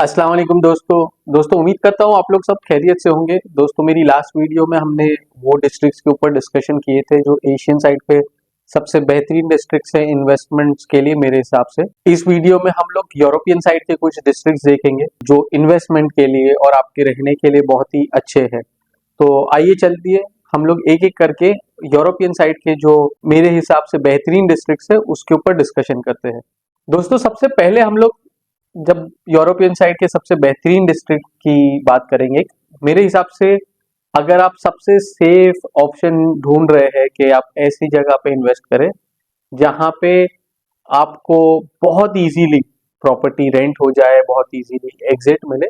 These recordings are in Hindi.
अस्सलाम वालेकुम दोस्तों उम्मीद करता हूँ आप लोग सब खैरियत से होंगे। दोस्तों मेरी लास्ट वीडियो में हमने वो डिस्ट्रिक्ट्स के ऊपर डिस्कशन किए थे जो एशियन साइड पे सबसे बेहतरीन डिस्ट्रिक्ट्स हैं इन्वेस्टमेंट्स के लिए मेरे हिसाब से। इस वीडियो में हम लोग यूरोपियन साइड के कुछ डिस्ट्रिक्ट्स देखेंगे जो इन्वेस्टमेंट के लिए और आपके रहने के लिए बहुत ही अच्छे हैं। तो आइए चलते हम लोग एक एक करके यूरोपियन साइड के जो मेरे हिसाब से बेहतरीन डिस्ट्रिक्ट्स है उसके ऊपर डिस्कशन करते हैं। दोस्तों सबसे पहले हम लोग जब यूरोपियन साइड के सबसे बेहतरीन डिस्ट्रिक्ट की बात करेंगे, मेरे हिसाब से अगर आप सबसे सेफ ऑप्शन ढूंढ रहे हैं कि आप ऐसी जगह पे इन्वेस्ट करें जहां पे आपको बहुत इजीली प्रॉपर्टी रेंट हो जाए, बहुत इजीली एग्जिट मिले,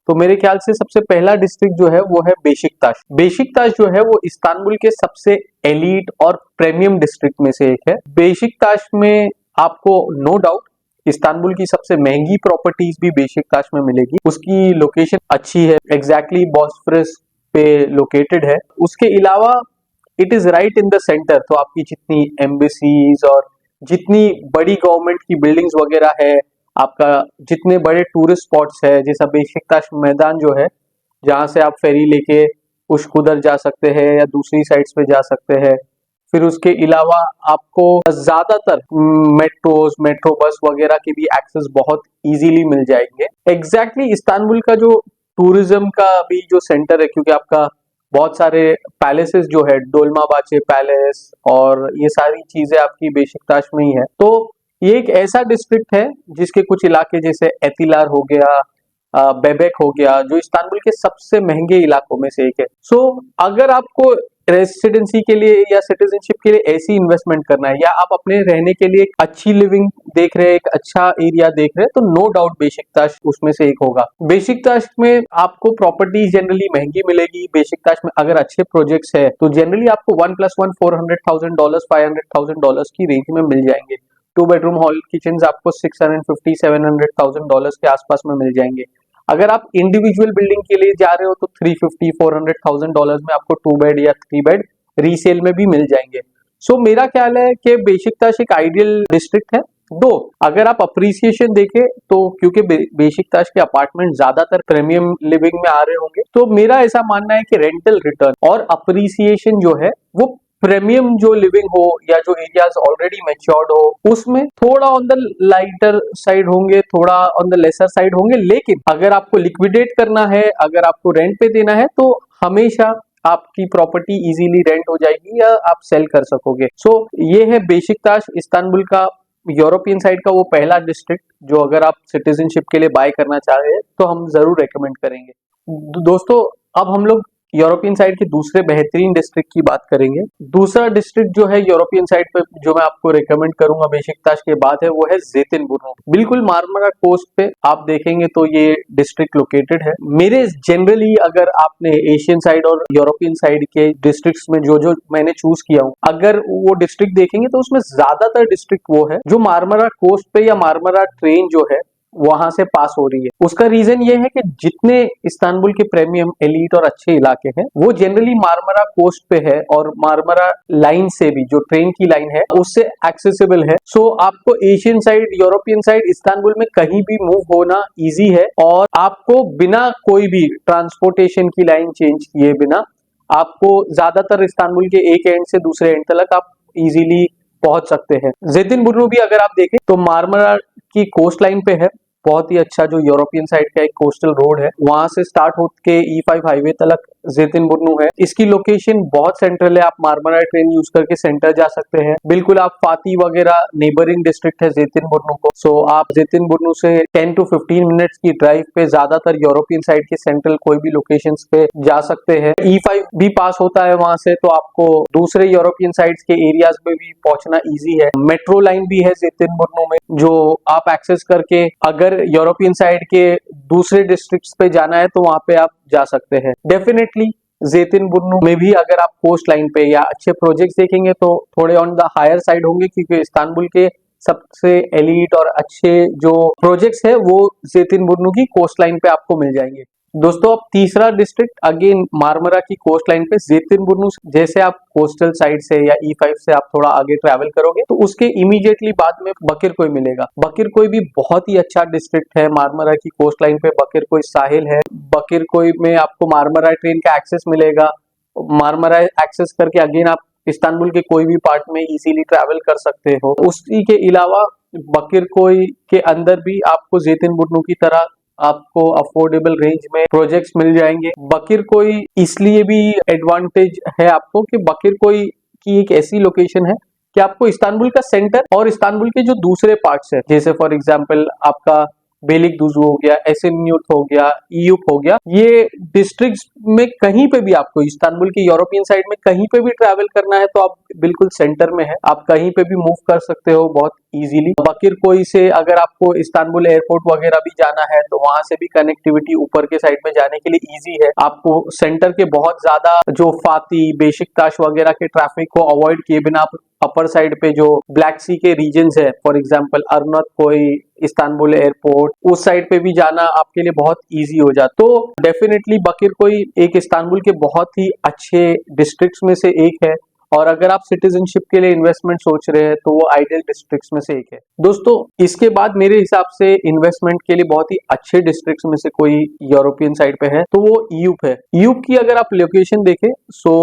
तो मेरे ख्याल से सबसे पहला डिस्ट्रिक्ट जो है वो है बेशिकताश। बेशिकताश जो है वो इस्तांबुल के सबसे एलीट और प्रीमियम डिस्ट्रिक्ट में से एक है। बेशिकताश में आपको नो डाउट इस्तांबुल की सबसे महंगी प्रॉपर्टीज भी बेशिकताश में मिलेगी। उसकी लोकेशन अच्छी है, एग्जैक्टली बॉस्फोरस पे लोकेटेड है। उसके अलावा it is right in the centre, तो आपकी जितनी एम्बेसीज और जितनी बड़ी गवर्नमेंट की बिल्डिंग्स वगैरह है, आपका जितने बड़े टूरिस्ट स्पॉट्स है, जैसा बेशिकताश मैदान जो है जहाँ से आप फेरी लेके उश्कुदर जा सकते हैं या दूसरी साइड्स पे जा सकते हैं। फिर उसके अलावा आपको ज्यादातर मेट्रो बस वगैरह के भी एक्सेस बहुत इजीली मिल जाएंगे। एग्जैक्टली इस्तांबुल का जो टूरिज्म का भी जो सेंटर है, क्योंकि आपका बहुत सारे पैलेसेस जो है, डोलमाबाचे पैलेस और ये सारी चीजें आपकी बेशिकताश में ही है। तो ये एक ऐसा डिस्ट्रिक्ट है जिसके कुछ इलाके जैसे एतिलार हो गया, बेबेक हो गया, जो इस्तांबुल के सबसे महंगे इलाकों में से एक है। सो अगर आपको रेसिडेंसी के लिए या सिटीजनशिप के लिए ऐसी इन्वेस्टमेंट करना है, या आप अपने रहने के लिए एक अच्छी लिविंग देख रहे हैं, एक अच्छा एरिया देख रहे हैं, तो नो डाउट बेशिकताश उसमें से एक होगा। बेशिकताश में आपको प्रॉपर्टी जनरली महंगी मिलेगी। बेशिकताश में अगर अच्छे प्रोजेक्ट्स है तो जनरली आपको 1+1 $400,000 $500,000 की रेंज में मिल जाएंगे। 2 बेडरूम हॉल किचन आपको 650 $700,000 के आसपास में मिल जाएंगे। अगर आप इंडिविजुअल बिल्डिंग के लिए जा रहे हो तो 350 $400,000 में आपको 2 बेड या 3 बेड रीसेल में भी मिल जाएंगे। सो मेरा ख्याल है कि बेशिकताश एक आइडियल डिस्ट्रिक्ट है। दो अगर आप अप्रिसिएशन देखें तो क्योंकि बेशिकताश के अपार्टमेंट ज्यादातर प्रीमियम लिविंग में आ रहे होंगे, तो मेरा ऐसा मानना है कि रेंटल रिटर्न और अप्रिसिएशन जो है वो प्रीमियम जो लिविंग हो या जो एरियाज ऑलरेडी मैच्योर्ड हो उसमें थोड़ा ऑन द लाइटर साइड होंगे, थोड़ा ऑन द लेसर साइड होंगे। लेकिन अगर आपको लिक्विडेट करना है, अगर आपको रेंट पे देना है, तो हमेशा आपकी प्रॉपर्टी इजीली रेंट हो जाएगी या आप सेल कर सकोगे। सो ये है बेशिकताश, इस्तांबुल का यूरोपियन साइड का वो पहला डिस्ट्रिक्ट जो अगर आप सिटीजनशिप के लिए बाय करना चाह रहे हैं तो हम जरूर रेकमेंड करेंगे। दोस्तों अब हम लोग यूरोपियन साइड के दूसरे बेहतरीन डिस्ट्रिक्ट की बात करेंगे। दूसरा डिस्ट्रिक्ट जो है यूरोपियन साइड पे जो मैं आपको रेकमेंड करूंगा बेशिकताश के बाद है वो है ज़ेतिनबुर्नु। बिल्कुल मारमारा कोस्ट पे आप देखेंगे तो ये डिस्ट्रिक्ट लोकेटेड है। मेरे जनरली अगर आपने एशियन साइड और यूरोपियन साइड के डिस्ट्रिक्ट्स में जो जो मैंने चूज किया हूँ, अगर वो डिस्ट्रिक्ट देखेंगे तो उसमें ज्यादातर डिस्ट्रिक्ट वो है जो मारमारा कोस्ट पे या मारमारा ट्रेन जो है वहां से पास हो रही है। उसका रीजन ये है कि जितने इस्तांबुल के प्रीमियम एलीट और अच्छे इलाके हैं वो जनरली मारमारा कोस्ट पे है और मारमारा लाइन से भी, जो ट्रेन की लाइन है, उससे एक्सेसिबल है। सो आपको Asian side, European side, Istanbul में कहीं भी मूव होना इजी है और आपको बिना कोई भी ट्रांसपोर्टेशन की लाइन चेंज किए बिना आपको ज्यादातर इस्तांबुल के एक एंड से दूसरे एंड तक आप इजीली पहुंच सकते हैं। ज़ेतिनबुर्नु भी अगर आप देखें तो मारमारा की कोस्ट लाइन पे है, बहुत ही अच्छा जो यूरोपियन साइड का एक कोस्टल रोड है, वहां से स्टार्ट होके E5 हाईवे तक ज़ेतिनबुर्नु है। इसकी लोकेशन बहुत सेंट्रल है, आप मारमारा ट्रेन यूज करके सेंटर जा सकते हैं। बिल्कुल आप फाती वगैरह नेबरिंग डिस्ट्रिक्ट है ज़ेतिनबुर्नु को। सो आप ज़ेतिनबुर्नु से 10 to 15 मिनट्स की ड्राइव पे ज्यादातर यूरोपियन साइड के सेंट्रल कोई भी लोकेशंस पे जा सकते हैं। E5 भी पास होता है वहां से, तो आपको दूसरे यूरोपियन साइड्स के एरियाज में भी पहुंचना इजी है। मेट्रो लाइन भी है ज़ेतिनबुर्नु में जो आप एक्सेस करके अगर यूरोपियन साइड के दूसरे डिस्ट्रिक्ट्स पे जाना है तो वहां पे आप जा सकते हैं। डेफिनेटली ज़ेतिनबुर्नु में भी अगर आप कोस्ट लाइन पे या अच्छे प्रोजेक्ट्स देखेंगे तो थोड़े ऑन द हायर साइड होंगे, क्योंकि इस्तांबुल के सबसे एलीट और अच्छे जो प्रोजेक्ट्स है वो ज़ेतिनबुर्नु की कोस्ट लाइन पे आपको मिल जाएंगे। दोस्तों अब तीसरा डिस्ट्रिक्ट अगेन मारमरा की कोस्ट लाइन पे जेतिन-बुर्नु, जैसे आप कोस्टल साइड से या E5 से आप थोड़ा आगे ट्रैवल करोगे तो उसके इमीडिएटली बाद में बकिरकोई मिलेगा। बकिरकोई भी बहुत ही अच्छा डिस्ट्रिक्ट है, मारमरा की कोस्ट लाइन पे बकिरकोई साहिल है। बकिरकोई में आपको मारमरा ट्रेन का एक्सेस मिलेगा। मारमरा एक्सेस करके अगेन आप इस्तांबुल के कोई भी पार्ट में इजीली ट्रैवल कर सकते हो। उसी के अलावा बकिरकोई के अंदर भी आपको जेतिन-बुर्नु की तरह आपको अफोर्डेबल रेंज में प्रोजेक्ट्स मिल जाएंगे। बकिरकोई इसलिए भी एडवांटेज है आपको कि बकिरकोई की एक ऐसी लोकेशन है कि आपको इस्तांबुल का सेंटर और इस्तांबुल के जो दूसरे पार्ट्स है, जैसे फॉर एग्जांपल आपका बेलिकदुजु हो गया, एसेन्यूट हो गया, ईयूप हो गया, ये डिस्ट्रिक्ट्स में कहीं पे भी आपको इस्तांबुल के यूरोपियन साइड में कहीं पे भी ट्रैवल करना है तो आप बिल्कुल सेंटर में है, आप कहीं पे भी मूव कर सकते हो बहुत इजीली। बकिरकोई से अगर आपको इस्तांबुल एयरपोर्ट वगैरह भी जाना है तो वहां से भी कनेक्टिविटी ऊपर के साइड में जाने के लिए इजी है। आपको सेंटर के बहुत ज्यादा जो फाती, बेशिकताश वगैरह के ट्रैफिक को अवॉइड किए बिना आप अपर साइड पे जो ब्लैक सी के रीजन्स है, फॉर एग्जांपल अर्नोतकोई, इस्तांबुल एयरपोर्ट, उस साइड पे भी जाना आपके लिए बहुत इजी हो जाता। तो डेफिनेटली बकिरकोई एक इस्तांबुल के बहुत ही अच्छे डिस्ट्रिक्ट्स में से एक है और अगर आप सिटीजनशिप के लिए इन्वेस्टमेंट सोच रहे हैं तो वो आइडियल डिस्ट्रिक्ट्स में से एक है। दोस्तों इसके बाद मेरे हिसाब से इन्वेस्टमेंट के लिए बहुत ही अच्छे डिस्ट्रिक्ट्स में से कोई यूरोपियन साइड पे है तो वो ईयूप है। ईयूप की अगर आप लोकेशन देखें सो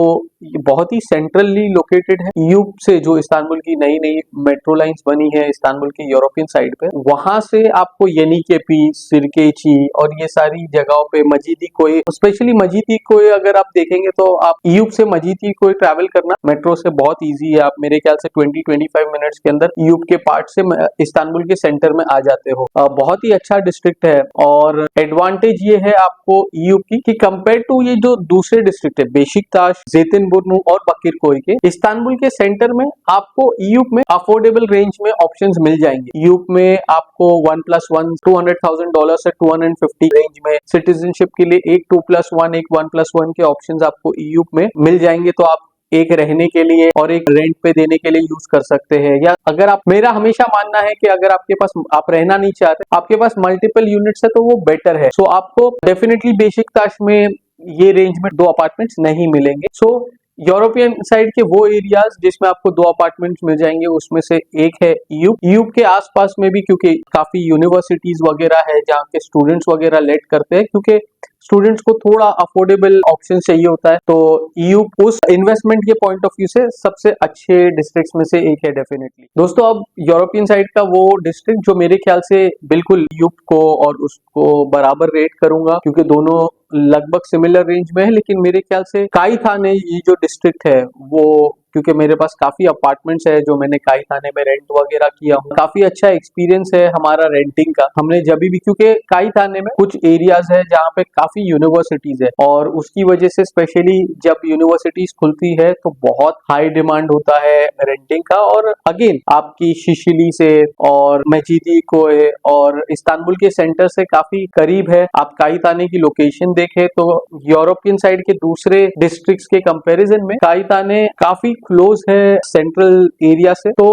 बहुत ही सेंट्रली लोकेटेड है। ईयूप से जो इस्तांबुल की नई नई मेट्रो लाइंस बनी है इस्तांबुल की यूरोपियन साइड पे, वहां से आपको येनिकेपी, सिरकेची और ये सारी जगहों पे मजीदीकोई, स्पेशली मजीदीकोई अगर आप देखेंगे तो आप ईयूप से मजीदीकोई ट्रैवल करना मेट्रो से बहुत इजी है। आप मेरे ख्याल से 20-25 मिनट्स के अंदर ईयूप के पार्ट से इस्तांबुल के सेंटर में आ जाते हो। बहुत ही अच्छा डिस्ट्रिक्ट है और एडवांटेज ये है आपको ईयूप की कि कंपेयर टू ये जो दूसरे डिस्ट्रिक्ट है बेशिकताश, जेतिनबुर्नु और बकिरकोई के, इस्तांबुल के सेंटर में आपको ईयूप में अफोर्डेबल रेंज में ऑप्शंस मिल जाएंगे। ईयूप में आपको 1+1 $200,000 से 250 रेंज में, सिटीजनशिप के लिए एक 2+1 एक 1+1 के ऑप्शंस आपको ईयूप में मिल जाएंगे। तो आप एक रहने के लिए और एक रेंट पे देने के लिए यूज कर सकते हैं। या अगर आप, मेरा हमेशा मानना है कि अगर आपके पास, आप रहना नहीं चाहते, आपके पास मल्टीपल यूनिट्स है तो वो बेटर है। सो आपको डेफिनेटली बेशिकताश में ये रेंज में 2 अपार्टमेंट्स नहीं मिलेंगे। सो यूरोपियन साइड के वो एरियाज जिसमें आपको 2 अपार्टमेंट्स मिल जाएंगे उसमें से एक है ईयूप। ईयूप के आसपास में भी क्योंकि काफी यूनिवर्सिटीज वगैरह है जहाँ के स्टूडेंट्स वगैरह लेट करते हैं, क्योंकि स्टूडेंट्स को थोड़ा अफोर्डेबल ऑप्शन चाहिए होता है, तो ईयूप उस इन्वेस्टमेंट के पॉइंट ऑफ व्यू से सबसे अच्छे डिस्ट्रिक्ट्स में से एक है डेफिनेटली। दोस्तों अब यूरोपियन साइड का वो डिस्ट्रिक्ट जो मेरे ख्याल से बिल्कुल ईयूप को और उसको बराबर रेट करूंगा क्योंकि दोनों लगभग सिमिलर रेंज में है, लेकिन मेरे ख्याल से काई थाने ये जो डिस्ट्रिक्ट है वो, क्योंकि मेरे पास काफी अपार्टमेंट्स है जो मैंने काई थाने में रेंट वगैरह किया हूँ, काफी अच्छा एक्सपीरियंस है हमारा रेंटिंग का। हमने जब भी, क्योंकि काई थाने में कुछ एरियाज है जहाँ पे काफी यूनिवर्सिटीज है और उसकी वजह से स्पेशली जब यूनिवर्सिटीज खुलती है तो बहुत हाई डिमांड होता है रेंटिंग का। और अगेन आपकी शिशिली से और मेजिदीकोय और इस्तांबुल के सेंटर से काफी करीब है। आप काई थाने की लोकेशन देखें तो यूरोपियन साइड के दूसरे डिस्ट्रिक्ट्स के कंपैरिजन में काई थाने काफी क्लोज है सेंट्रल एरिया से। तो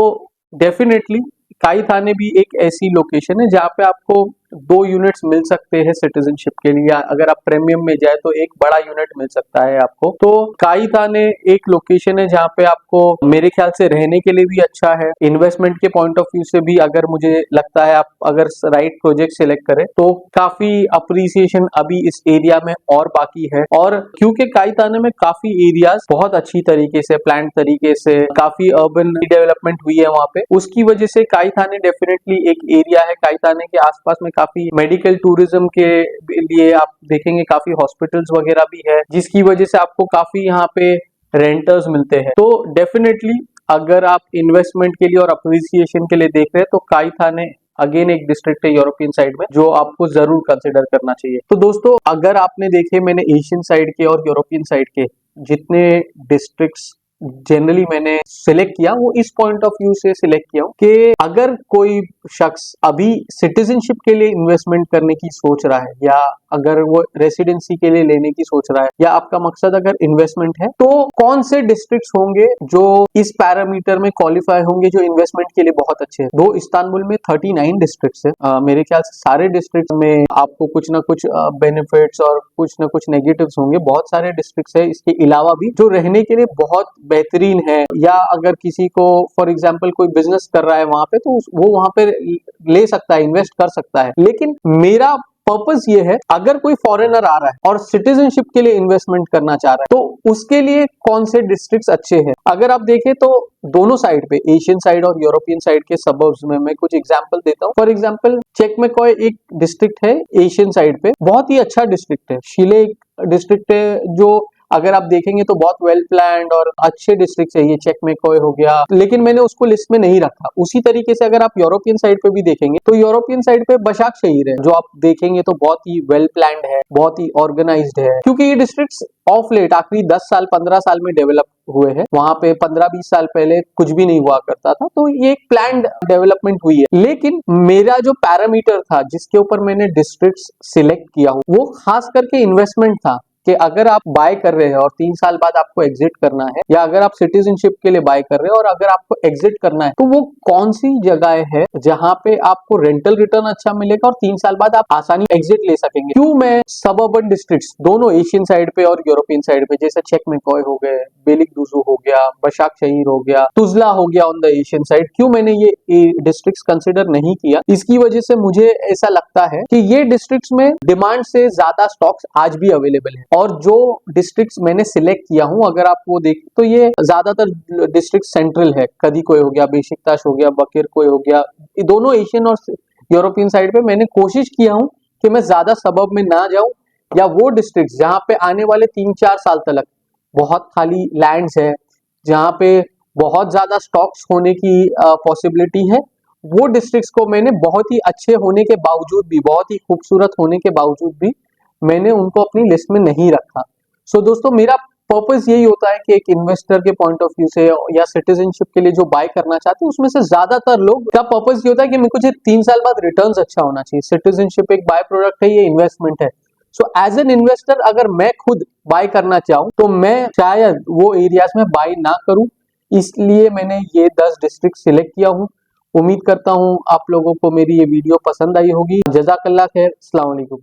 डेफिनेटली काई थाने भी एक ऐसी लोकेशन है जहाँ पे आपको 2 यूनिट्स मिल सकते हैं सिटीजनशिप के लिए। अगर आप प्रीमियम में जाए तो एक बड़ा यूनिट मिल सकता है आपको। तो काई थाने एक लोकेशन है जहाँ पे आपको मेरे ख्याल से रहने के लिए भी अच्छा है, इन्वेस्टमेंट के पॉइंट ऑफ व्यू से भी अगर मुझे लगता है आप अगर राइट प्रोजेक्ट सिलेक्ट करें तो काफी अप्रिसिएशन अभी इस एरिया में और बाकी है। और क्योंकि काई थाने में काफी एरियाज बहुत अच्छी तरीके से प्लान तरीके से काफी अर्बन डेवलपमेंट हुई है वहाँ पे, उसकी वजह से काई थाने डेफिनेटली एक एरिया है। काई थाने के आसपास में काफी मेडिकल टूरिज्म के लिए आप देखेंगे काफी हॉस्पिटल्स वगैरह भी है, जिसकी वजह से आपको काफी यहाँ पे रेंटर्स मिलते हैं। तो डेफिनेटली अगर आप इन्वेस्टमेंट के लिए और अप्रिसिएशन के लिए देख रहे हैं तो काई थाने अगेन एक डिस्ट्रिक्ट है यूरोपियन साइड में जो आपको जरूर कंसिडर करना चाहिए। तो दोस्तों अगर आपने देखे, मैंने एशियन साइड के और यूरोपियन साइड के जितने डिस्ट्रिक्ट्स जनरली मैंने सिलेक्ट किया वो इस पॉइंट ऑफ व्यू से सिलेक्ट किया हूं कि अगर कोई शख्स अभी सिटीजनशिप के लिए इन्वेस्टमेंट करने की सोच रहा है या अगर वो रेसिडेंसी के लिए लेने की सोच रहा है या आपका मकसद अगर इन्वेस्टमेंट है, तो कौन से डिस्ट्रिक्ट्स होंगे जो इस पैरामीटर में क्वालिफाई होंगे जो इन्वेस्टमेंट के लिए बहुत अच्छे हैं। दो इस्तांबुल में 39 डिस्ट्रिक्ट्स है, मेरे ख्याल से सारे डिस्ट्रिक्ट में आपको कुछ ना कुछ बेनिफिट्स और कुछ ना कुछ नेगेटिव्स होंगे। बहुत सारे डिस्ट्रिक्ट्स है इसके अलावा भी जो रहने के लिए बहुत बेहतरीन है, या अगर किसी को फॉर एग्जांपल कोई बिजनेस कर रहा है वहां पे तो वो वहां पे ले सकता है, इन्वेस्ट कर सकता है। लेकिन मेरा पर्पस ये है, अगर कोई फॉरेनर आ रहा है और सिटीजनशिप के लिए इन्वेस्टमेंट करना चाह रहा है तो उसके लिए कौन से डिस्ट्रिक्ट्स अच्छे हैं। अगर आप देखें तो दोनों साइड पे, एशियन साइड और यूरोपियन साइड के सबर्ब्स में मैं कुछ एग्जांपल देता हूं। फॉर एग्जांपल चेकमेकॉय एक डिस्ट्रिक्ट है एशियन साइड पे, बहुत ही अच्छा डिस्ट्रिक्ट है। शिले एक डिस्ट्रिक्ट है जो अगर आप देखेंगे तो बहुत वेल प्लान्ड और अच्छे डिस्ट्रिक्ट है, ये चेकमेकॉय हो गया, लेकिन मैंने उसको लिस्ट में नहीं रखा। उसी तरीके से अगर आप यूरोपियन साइड पे भी देखेंगे तो यूरोपियन साइड पे बशाक शहीर है जो आप देखेंगे तो बहुत ही वेल प्लान्ड है, बहुत ही ऑर्गेनाइज्ड है, क्योंकि ये डिस्ट्रिक्ट्स ऑफ लेट आखिरी 10 साल 15 साल में डेवलप हुए हैं। वहां पे 15-20 साल पहले कुछ भी नहीं हुआ करता था, तो ये एक प्लान्ड डेवलपमेंट हुई है। लेकिन मेरा जो पैरामीटर था जिसके ऊपर मैंने डिस्ट्रिक्ट्स सिलेक्ट किया हूं वो खास करके इन्वेस्टमेंट था कि अगर आप बाय कर रहे हैं और 3 साल बाद आपको एग्जिट करना है, या अगर आप सिटीजनशिप के लिए बाय कर रहे हैं और अगर आपको एग्जिट करना है, तो वो कौन सी जगह है जहां पे आपको रेंटल रिटर्न अच्छा मिलेगा और 3 साल बाद आप आसानी एग्जिट ले सकेंगे। क्यों मैं सबअर्बन डिस्ट्रिक्ट्स दोनों एशियन साइड पे और यूरोपियन साइड पे, जैसे चेकमेकॉय हो गए, बेलिकदुजु हो गया, बशाक शहीर हो गया, तुजला हो गया ऑन द एशियन साइड, क्यों मैंने ये डिस्ट्रिक्ट्स कंसिडर नहीं किया? इसकी वजह से मुझे ऐसा लगता है कि ये डिस्ट्रिक्ट्स में डिमांड से ज्यादा स्टॉक्स आज भी अवेलेबल है, और जो डिस्ट्रिक्ट्स मैंने सिलेक्ट किया हूं अगर आप वो देखें तो ये ज्यादातर डिस्ट्रिक्ट सेंट्रल है। कदीकोय हो गया, बेशिकताश हो गया, बकीरकोय हो गया, ये दोनों एशियन और यूरोपियन साइड पे मैंने कोशिश किया हूं कि मैं ज्यादा सबब में ना जाऊं, या वो डिस्ट्रिक्ट जहां पे आने वाले 3-4 साल तक बहुत खाली लैंड्स है, जहां पे बहुत ज्यादा स्टॉक्स होने की पॉसिबिलिटी है, वो डिस्ट्रिक्ट्स को मैंने बहुत ही अच्छे होने के बावजूद भी, बहुत ही खूबसूरत होने के बावजूद भी मैंने उनको अपनी लिस्ट में नहीं रखा। सो दोस्तों, मेरा पर्पस यही होता है कि एक इन्वेस्टर के पॉइंट ऑफ व्यू से या सिटीजनशिप के लिए जो बाय करना चाहते हैं उसमें से ज्यादातर लोग का पर्पस ये होता है कि मेरे को 3 साल बाद रिटर्न्स अच्छा होना चाहिए। सिटीजनशिप एक बाय प्रोडक्ट है, ये इन्वेस्टमेंट है। सो एज एन इन्वेस्टर अगर मैं खुद बाय करना चाहूं तो मैं शायद वो एरियाज में बाय ना करूं, इसलिए मैंने ये 10 डिस्ट्रिक्ट सिलेक्ट किया हूं। उम्मीद करता हूं आप लोगों को मेरी ये वीडियो पसंद आई होगी। जज़ाकल्लाह खैर, अस्सलाम वालेकुम।